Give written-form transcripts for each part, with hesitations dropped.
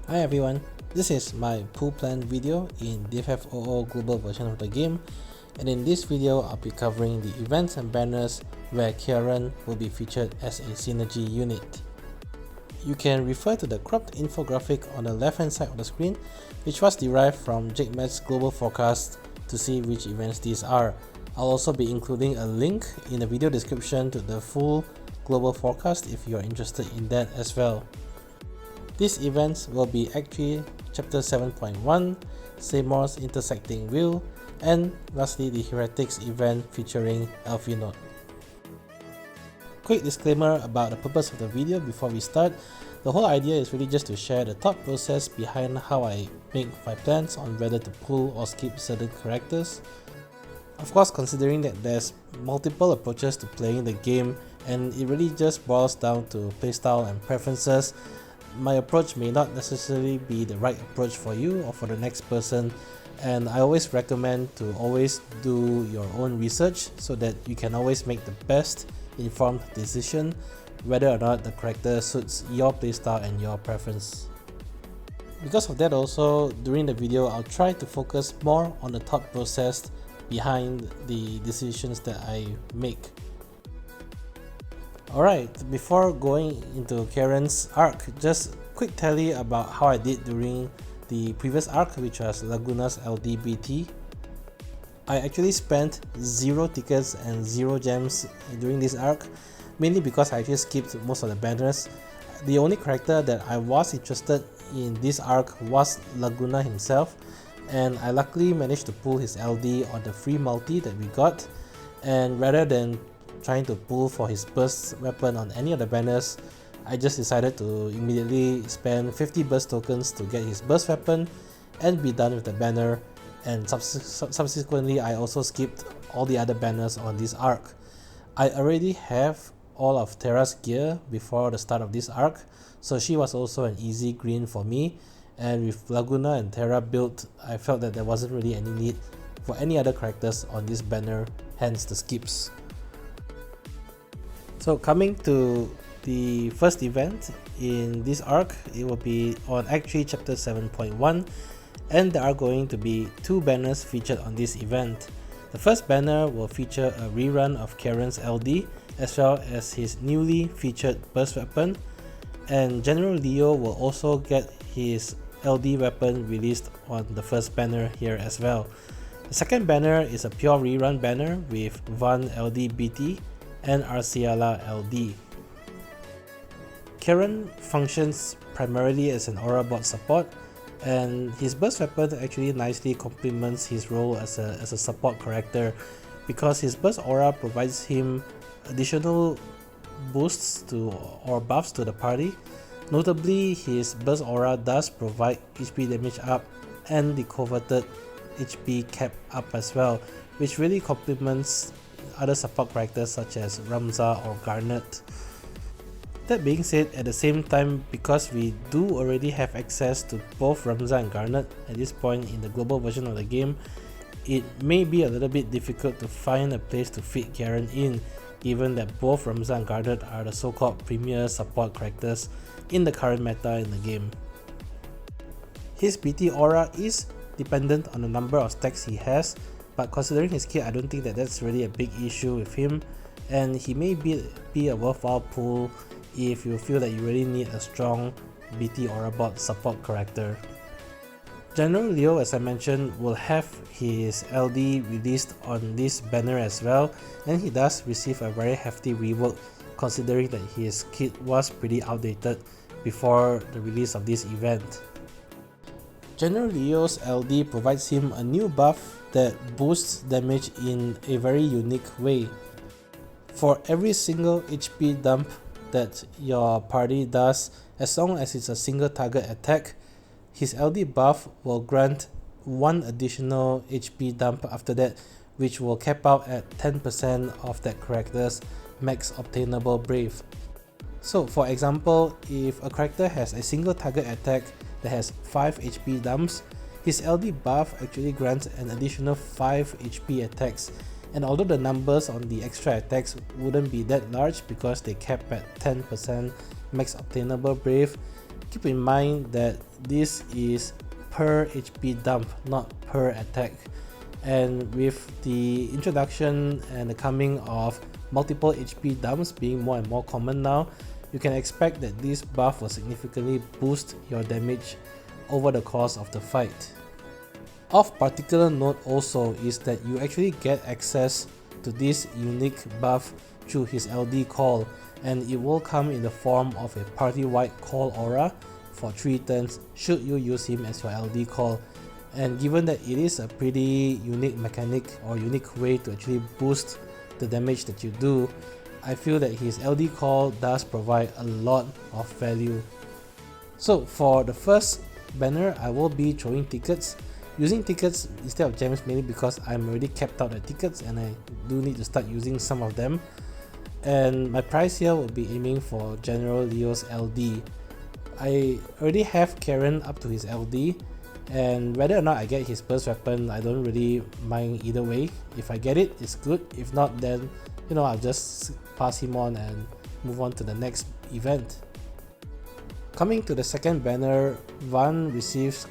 Hi everyone, this is my pool plan video in DFFOO global version of the game, and in this video I'll be covering the events and banners where Ciaran will be featured as a synergy unit. You can refer to the cropped infographic on the left hand side of the screen, which was derived from JakeMatt's global forecast to see which events these are. I'll also be including a link in the video description to the full global forecast if you are interested in that as well. These events will be Act 3, Chapter 7.1, Seymour's Intersecting Wheel, and lastly the Heretics Event featuring Alphinaud. Quick disclaimer about the purpose of the video before we start. The whole idea is really just to share the thought process behind how I make my plans on whether to pull or skip certain characters. Of course, considering that there's multiple approaches to playing the game and it really just boils down to playstyle and preferences, my approach may not necessarily be the right approach for you or for the next person, and I always recommend to always do your own research so that you can always make the best informed decision whether or not the character suits your playstyle and your preference. Because of that also, during the video I'll try to focus more on the thought process behind the decisions that I make. Alright, before going into Ciaran's arc, just quick tally about how I did during the previous arc, which was Laguna's LDBT. I actually spent 0 tickets and 0 gems during this arc, mainly because I actually skipped most of the banners. The only character that I was interested in this arc was Laguna himself, and I luckily managed to pull his LD on the free multi that we got, and rather than trying to pull for his burst weapon on any of the banners, I just decided to immediately spend 50 burst tokens to get his burst weapon and be done with the banner, and subsequently I also skipped all the other banners on this arc. I already have all of Terra's gear before the start of this arc, so she was also an easy green for me, and with Laguna and Terra built, I felt that there wasn't really any need for any other characters on this banner, hence the skips. So coming to the first event in this arc, it will be on Act 3 Chapter 7.1, and there are going to be 2 banners featured on this event. The first banner will feature a rerun of Ciaran's LD as well as his newly featured burst weapon, and General Leo will also get his LD weapon released on the first banner here as well. The second banner is a pure rerun banner with Van LDBT and Arciala LD. Ciaran functions primarily as an aura bot support, and his burst weapon actually nicely complements his role as a support character, because his burst aura provides him additional boosts to or buffs to the party. Notably, his burst aura does provide HP damage up and the coveted HP cap up as well, which really complements other support characters such as Ramza or Garnet. That being said, at the same time, because we do already have access to both Ramza and Garnet at this point in the global version of the game, it may be a little bit difficult to find a place to fit Ciaran in, given that both Ramza and Garnet are the so-called premier support characters in the current meta in the game. His BT aura is dependent on the number of stacks he has, but considering his kit, I don't think that that's really a big issue with him, and he may be a worthwhile pull if you feel that you really need a strong BT aura bot support character. General Leo, as I mentioned, will have his LD released on this banner as well, and he does receive a very hefty rework considering that his kit was pretty outdated before the release of this event. General Leo's LD provides him a new buff that boosts damage in a very unique way. For every single HP dump that your party does, as long as it's a single target attack, his LD buff will grant 1 additional HP dump after that, which will cap out at 10% of that character's max obtainable brave. So for example, if a character has a single target attack that has 5 HP dumps, his LD buff actually grants an additional 5 HP attacks, and although the numbers on the extra attacks wouldn't be that large because they cap at 10% max obtainable brave, keep in mind that this is per HP dump, not per attack. And with the introduction and the coming of multiple HP dumps being more and more common now, you can expect that this buff will significantly boost your damage over the course of the fight. Of particular note also is that you actually get access to this unique buff through his LD call, and it will come in the form of a party-wide call aura for 3 turns should you use him as your LD call. And given that it is a pretty unique mechanic or unique way to actually boost the damage that you do, I feel that his LD call does provide a lot of value. So for the first banner, I will be throwing tickets, using tickets instead of gems, mainly because I'm already capped out at tickets and I do need to start using some of them. And my price here will be aiming for General Leo's LD. I already have Ciaran up to his LD, and whether or not I get his burst weapon, I don't really mind either way. If I get it, it's good. If not, then I'll just pass him on and move on to the next event. Coming to the second banner, Van receives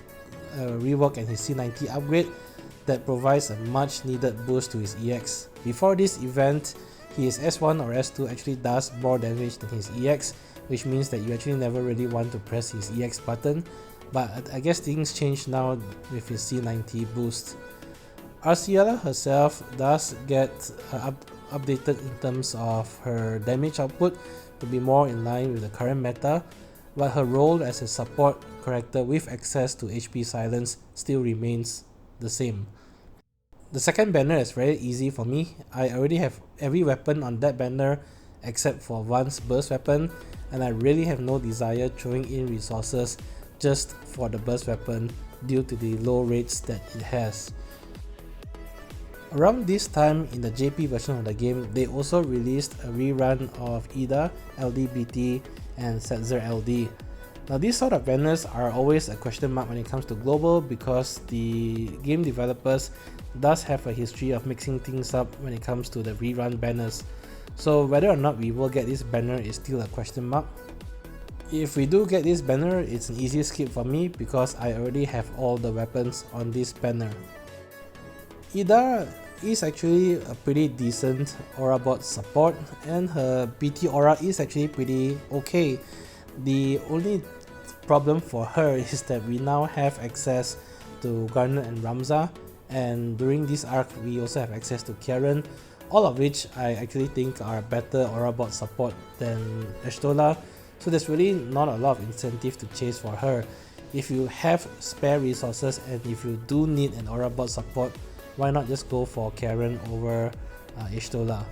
a rework and his C90 upgrade that provides a much needed boost to his EX. Before this event, his S1 or S2 actually does more damage than his EX, which means that you actually never really want to press his EX button. But I guess things change now with his C90 boost. Arciela herself does get updated in terms of her damage output to be more in line with the current meta, but her role as a support character with access to HP silence still remains the same. The second banner is very easy for me. I already have every weapon on that banner except for Van's burst weapon, and I really have no desire throwing in resources just for the burst weapon due to the low rates that it has. Around this time in the JP version of the game, they also released a rerun of Ida, LDBT, and Setzer LD. Now these sort of banners are always a question mark when it comes to global, because the game developers does have a history of mixing things up when it comes to the rerun banners. So whether or not we will get this banner is still a question mark. If we do get this banner, it's an easy skip for me because I already have all the weapons on this banner. Ida is actually a pretty decent aura bot support, and her BT aura is actually pretty okay. The only problem for her is that we now have access to Garnet and Ramza, and during this arc we also have access to Ciaran, all of which I actually think are better aura bot support than Y'shtola. So there's really not a lot of incentive to chase for her. If you have spare resources and if you do need an aura bot support, why not just go for Ciaran over Y'shtola.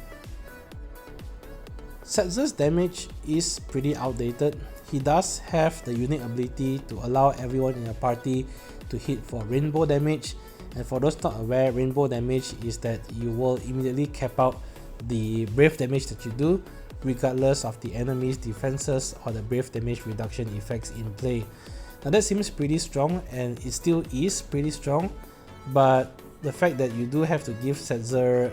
Setzer's damage is pretty outdated. He does have the unique ability to allow everyone in a party to hit for rainbow damage, and for those not aware, rainbow damage is that you will immediately cap out the brave damage that you do regardless of the enemy's defenses or the brave damage reduction effects in play. Now that seems pretty strong, and it still is pretty strong, but the fact that you do have to give Setzer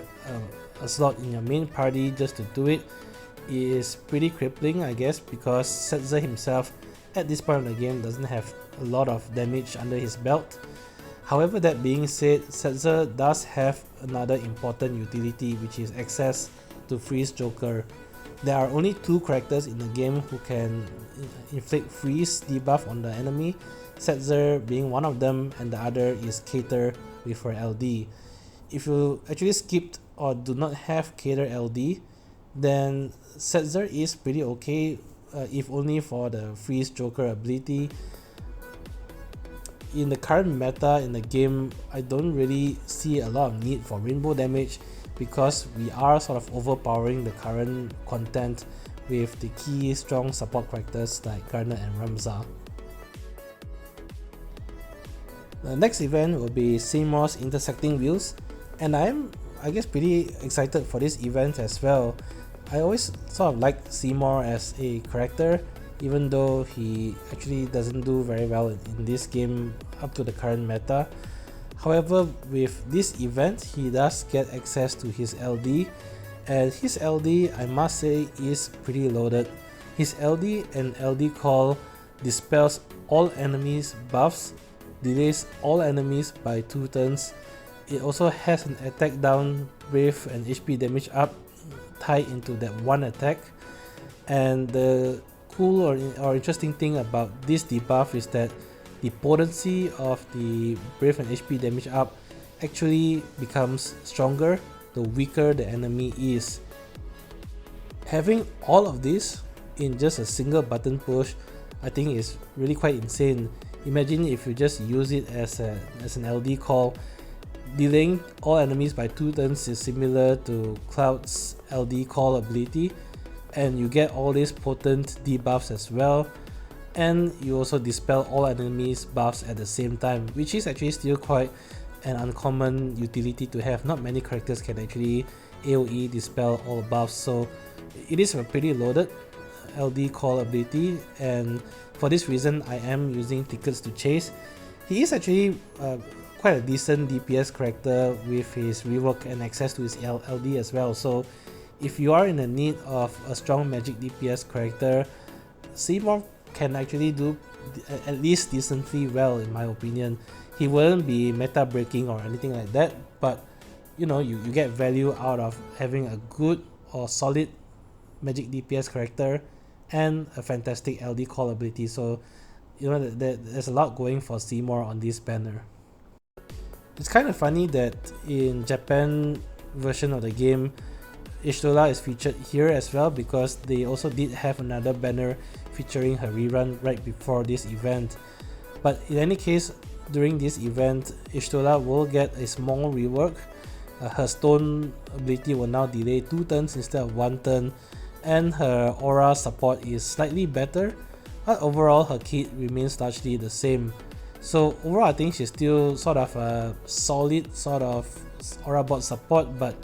a slot in your main party just to do it is pretty crippling, I guess, because Setzer himself at this point of the game doesn't have a lot of damage under his belt. However, that being said, Setzer does have another important utility, which is access to Freeze Joker. There are only 2 characters in the game who can inflict freeze debuff on the enemy, Setzer being one of them, and the other is Cater with her LD. If you actually skipped or do not have Cater LD, then Setzer is pretty okay, if only for the Freeze Joker ability. In the current meta in the game, I don't really see a lot of need for rainbow damage because we are sort of overpowering the current content with the key strong support characters like Garnet and Ramza. The next event will be Seymour's Intersecting Wheels, and I'm pretty excited for this event as well. I always sort of liked Seymour as a character, even though he actually doesn't do very well in this game up to the current meta. However, with this event, he does get access to his LD, and his LD, I must say, is pretty loaded. His LD and LD call dispels all enemies buffs, delays all enemies by 2 turns. It also has an attack down, brave and HP damage up tied into that one attack. And the cool or interesting thing about this debuff is that the potency of the brave and HP damage up actually becomes stronger the weaker the enemy is. Having all of this in just a single button push, I think is really quite insane. Imagine if you just use it as an LD call. Delaying all enemies by 2 turns is similar to Cloud's LD call ability, and you get all these potent debuffs as well, and you also dispel all enemies buffs at the same time, which is actually still quite an uncommon utility to have. Not many characters can actually AoE dispel all buffs, so it is a pretty loaded LD call ability, and for this reason I am using Tickets to Chase. He is actually quite a decent DPS character with his rework and access to his LD as well, so if you are in the need of a strong magic DPS character, Seymour can actually do at least decently well in my opinion. He wouldn't be meta breaking or anything like that, but you know, you get value out of having a good or solid magic DPS character and a fantastic LD call ability, so you know, there's a lot going for Seymour on this banner. It's kind of funny that in Japan version of the game, Xcaliblur is featured here as well, because they also did have another banner featuring her rerun right before this event. But in any case, during this event, Xcaliblur will get a small rework. Her stone ability will now delay 2 turns instead of 1 turn, and her aura support is slightly better, but overall her kit remains largely the same. So overall I think she's still sort of a solid sort of aura bot support, but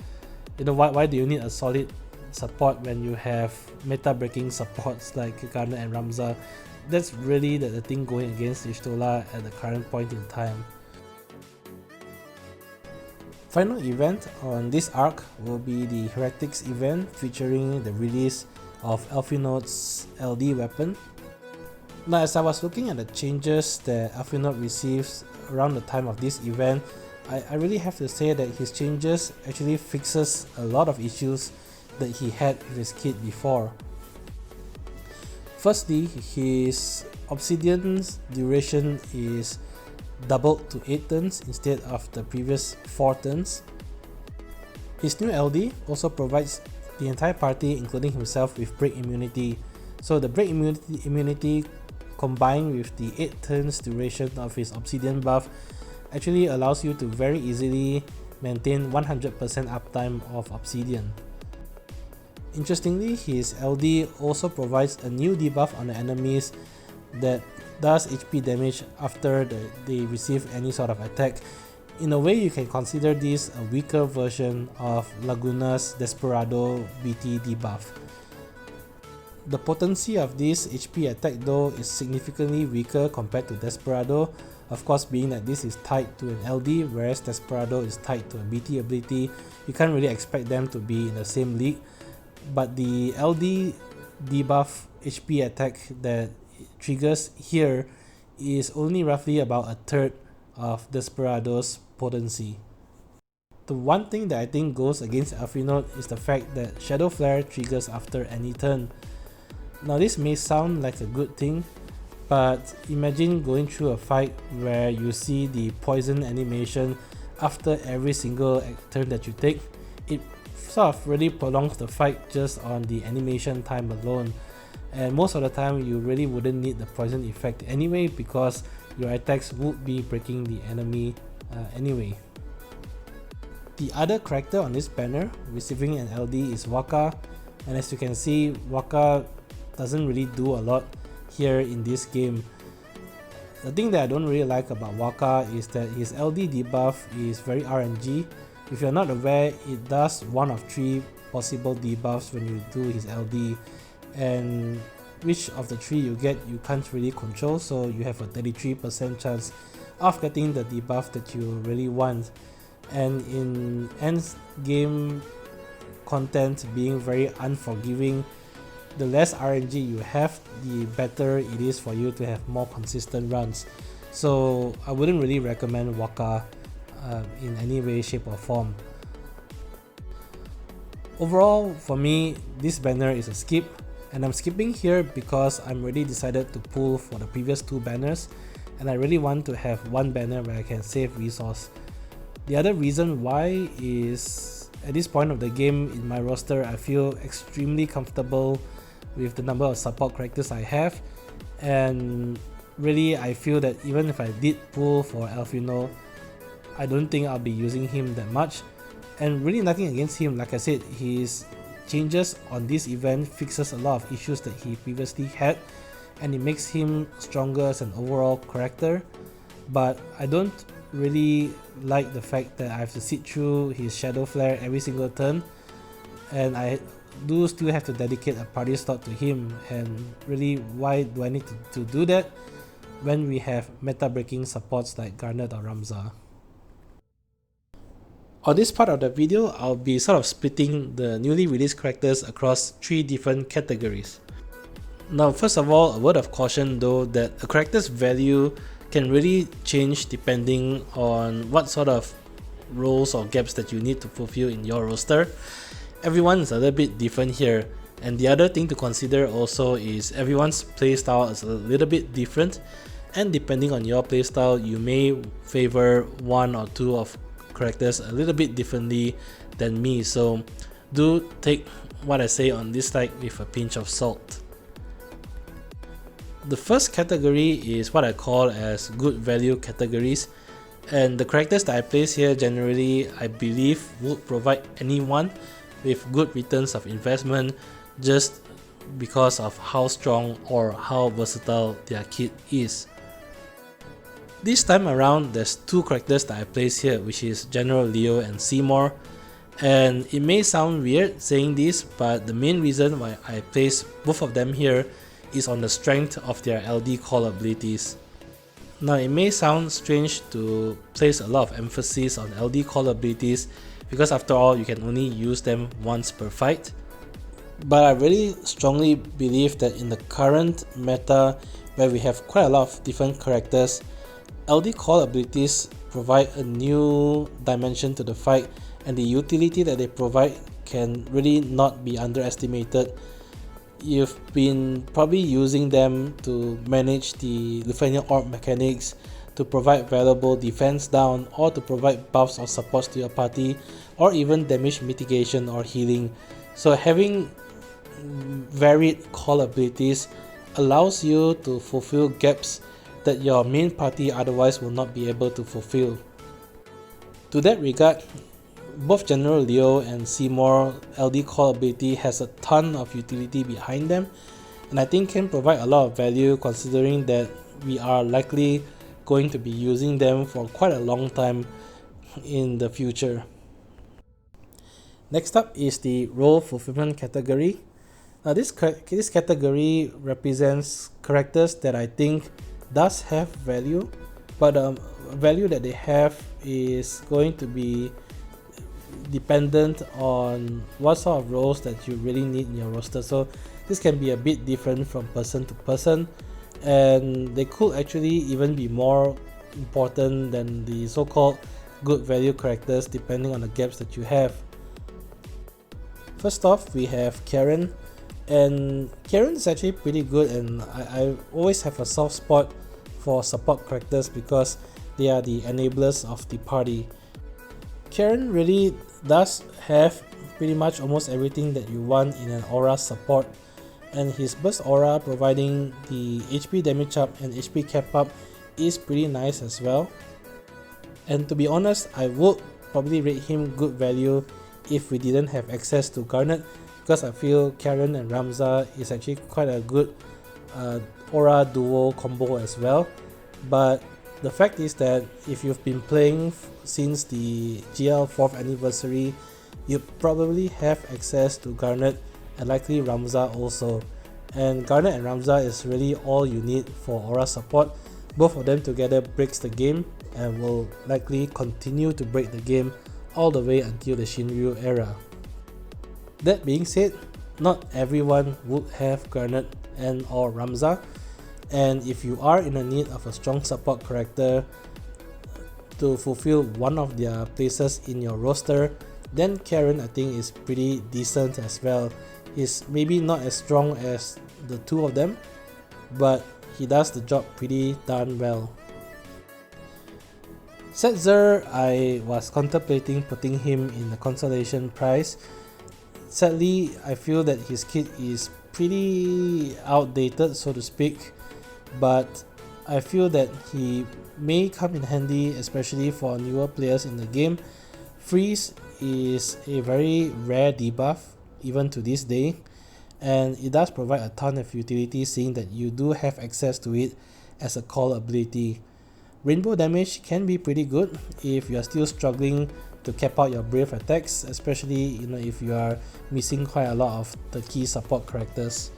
you know, why do you need a solid support when you have meta breaking supports like Garnet and Ramza? That's really the thing going against Xcaliblur at the current point in time. Final event on this arc will be the Heretics Event, featuring the release of Alphinaud's LD weapon. Now, as I was looking at the changes that Alphinaud receives around the time of this event, I really have to say that his changes actually fixes a lot of issues that he had with his kit before. Firstly, his Obsidian's duration is doubled to 8 turns instead of the previous 4 turns. His new LD also provides the entire party, including himself, with break immunity. So the break immunity combined with the 8 turns duration of his Obsidian buff actually allows you to very easily maintain 100% uptime of Obsidian. Interestingly, his LD also provides a new debuff on the enemies that does HP damage after they receive any sort of attack. In a way, you can consider this a weaker version of Laguna's Desperado BT debuff. The potency of this HP attack though is significantly weaker compared to Desperado, of course being that this is tied to an LD whereas Desperado is tied to a BT ability. You can't really expect them to be in the same league, but the LD debuff HP attack that it triggers here is only roughly about a third of Desperado's potency. The one thing that I think goes against Alphinaud is the fact that Shadow Flare triggers after any turn. Now this may sound like a good thing, but imagine going through a fight where you see the poison animation after every single turn that you take. It sort of really prolongs the fight just on the animation time alone, and most of the time you really wouldn't need the poison effect anyway, because your attacks would be breaking the enemy anyway. The other character on this banner receiving an LD is Waka, and as you can see, Waka doesn't really do a lot here in this game. The thing that I don't really like about Waka is that his LD debuff is very RNG. If you're not aware, it does one of 3 possible debuffs when you do his LD, and which of the 3 you get you can't really control, so you have a 33% chance of getting the debuff that you really want. And in end game content being very unforgiving, the less RNG you have, the better it is for you to have more consistent runs. So I wouldn't really recommend Waka in any way, shape or form. Overall, for me, this banner is a skip, and I'm skipping here because I'm already decided to pull for the previous two banners, and I really want to have one banner where I can save resource. The other reason why is, at this point of the game in my roster, I feel extremely comfortable with the number of support characters I have, and really I feel that even if I did pull for Alphinaud, I don't think I'll be using him that much. And really nothing against him, like I said, his changes on this event fixes a lot of issues that he previously had, and it makes him stronger as an overall character. But I don't really like the fact that I have to sit through his Shadow Flare every single turn, and I do still have to dedicate a party slot to him. And really, why do I need to do that when we have meta breaking supports like Garnet or Ramza? On this part of the video, I'll be sort of splitting the newly released characters across 3 different categories. Now, first of all, a word of caution though, that a character's value can really change depending on what sort of roles or gaps that you need to fulfill in your roster. Everyone is a little bit different here, and the other thing to consider also is everyone's playstyle is a little bit different, and depending on your playstyle, you may favor one or two of characters a little bit differently than me, so do take what I say on this slide with a pinch of salt. The first category is what I call as good value categories, and the characters that I place here generally I believe would provide anyone with good returns of investment just because of how strong or how versatile their kit is. This time around, there's 2 characters that I place here, which is General Leo and Seymour, and it may sound weird saying this, but the main reason why I place both of them here is on the strength of their LD call abilities. Now, it may sound strange to place a lot of emphasis on LD call abilities because after all, you can only use them once per fight, but I really strongly believe that in the current meta where we have quite a lot of different characters, LD call abilities provide a new dimension to the fight, and the utility that they provide can really not be underestimated. You've been probably using them to manage the Lithuanian orb mechanics, to provide valuable defense down, or to provide buffs or supports to your party, or even damage mitigation or healing. So having varied call abilities allows you to fulfill gaps that your main party otherwise will not be able to fulfill. To that regard, both General Leo and Seymour LD call ability has a ton of utility behind them, and I think can provide a lot of value considering that we are likely going to be using them for quite a long time in the future. Next up is the role fulfillment category. Now this category represents characters that I think does have value, but value that they have is going to be dependent on what sort of roles that you really need in your roster. So this can be a bit different from person to person, and they could actually even be more important than the so-called good value characters depending on the gaps that you have. First off, we have Ciaran, and Ciaran is actually pretty good, and I always have a soft spot for support characters because they are the enablers of the party. Ciaran really does have pretty much almost everything that you want in an aura support, and his burst aura providing the HP damage up and HP cap up is pretty nice as well. And to be honest, I would probably rate him good value if we didn't have access to Garnet, because I feel Ciaran and Ramza is actually quite a good aura duo combo as well. But the fact is that if you've been playing since the GL 4th anniversary, you probably have access to Garnet and likely Ramza also. And Garnet and Ramza is really all you need for aura support. Both of them together breaks the game and will likely continue to break the game all the way until the Shinryu era. That being said, not everyone would have Garnet and or Ramza, and if you are in the need of a strong support character to fulfill one of their places in your roster, then Ciaran I think is pretty decent as well. He's maybe not as strong as the two of them, but he does the job pretty darn well. Setzer, I was contemplating putting him in the consolation prize. Sadly, I feel that his kit is pretty outdated, so to speak, but I feel that he may come in handy, especially for newer players in the game. Freeze is a very rare debuff even to this day, and it does provide a ton of utility, seeing that you do have access to it as a call ability. Rainbow damage can be pretty good if you are still struggling to cap out your brave attacks, especially if you are missing quite a lot of the key support characters.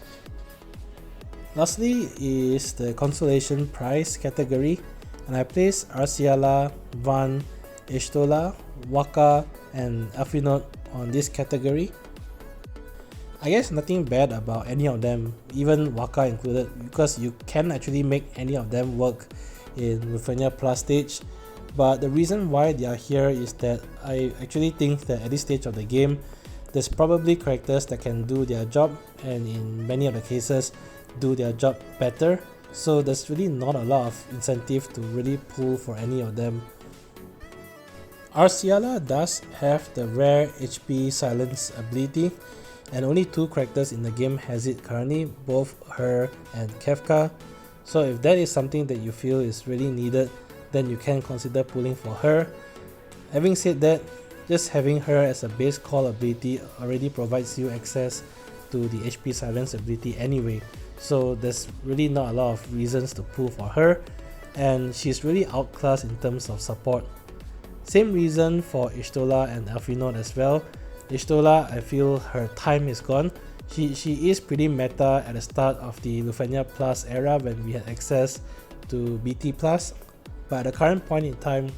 Lastly is the consolation prize category, and I placed Arciala, Van, Y'shtola, Waka and Alphinaud on this category. I guess nothing bad about any of them, even Waka included, because you can actually make any of them work in Lufenia Plus stage. But the reason why they are here is that I actually think that at this stage of the game, there's probably characters that can do their job, and in many of the cases do their job better, so there's really not a lot of incentive to really pull for any of them. Arciala does have the rare HP silence ability, and only two characters in the game has it currently, both her and Kefka. So if that is something that you feel is really needed, then you can consider pulling for her. Having said that, just having her as a base call ability already provides you access to the HP silence ability anyway, so there's really not a lot of reasons to pull for her, and she's really outclassed in terms of support. Same reason for Y'shtola and Alphinaud as well. Y'shtola, I feel her time is gone. She is pretty meta at the start of the Lufenia Plus era when we had access to BT Plus, but at the current point in time,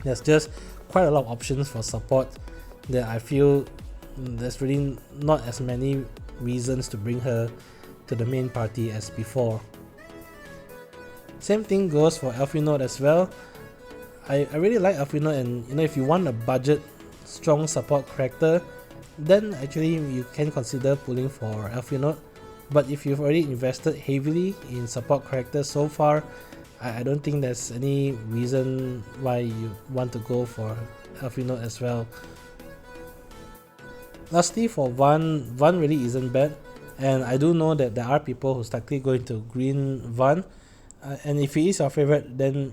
there's just quite a lot of options for support that I feel there's really not as many reasons to bring her to the main party as before. Same thing goes for Alphinaud as well. I really like Alphinaud, and if you want a budget strong support character, then actually you can consider pulling for Alphinaud. But if you've already invested heavily in support characters so far, I don't think there's any reason why you want to go for Alphinaud as well. Lastly, for Van really isn't bad, and I do know that there are people who starkly going to green Van, and if he is your favorite, then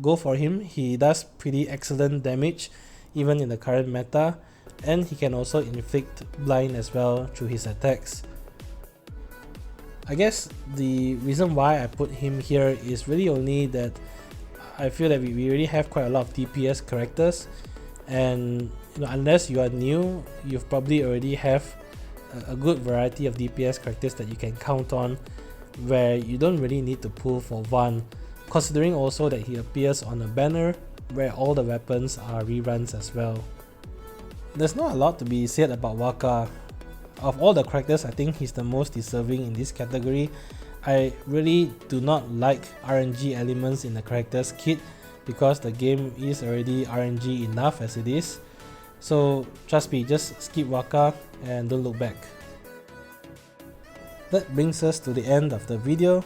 go for him. He does pretty excellent damage even in the current meta, and he can also inflict blind as well through his attacks. I guess the reason why I put him here is really only that I feel that we already have quite a lot of DPS characters, and unless you are new, you've probably already have a good variety of DPS characters that you can count on, where you don't really need to pull for Van, considering also that he appears on a banner where all the weapons are reruns as well. There's not a lot to be said about Waka. Of all the characters, I think he's the most deserving in this category. I really do not like RNG elements in the character's kit because the game is already RNG enough as it is. So trust me, just skip Waka and don't look back. That brings us to the end of the video.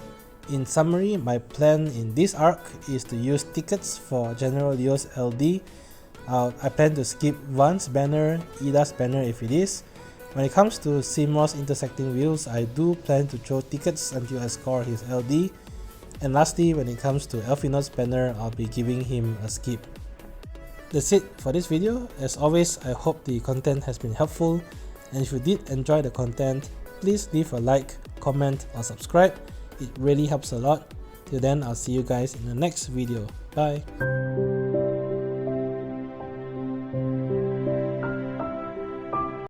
In summary, my plan in this arc is to use tickets for General Leo's LD. I plan to skip Van's banner, Ida's banner if it is. When it comes to Seymour's intersecting wheels, I do plan to throw tickets until I score his LD. And lastly, when it comes to Alphinaud's banner, I'll be giving him a skip. That's it for this video. As always, I hope the content has been helpful, and if you did enjoy the content, please leave a like, comment or subscribe. It really helps a lot. Till then, I'll see you guys in the next video. Bye!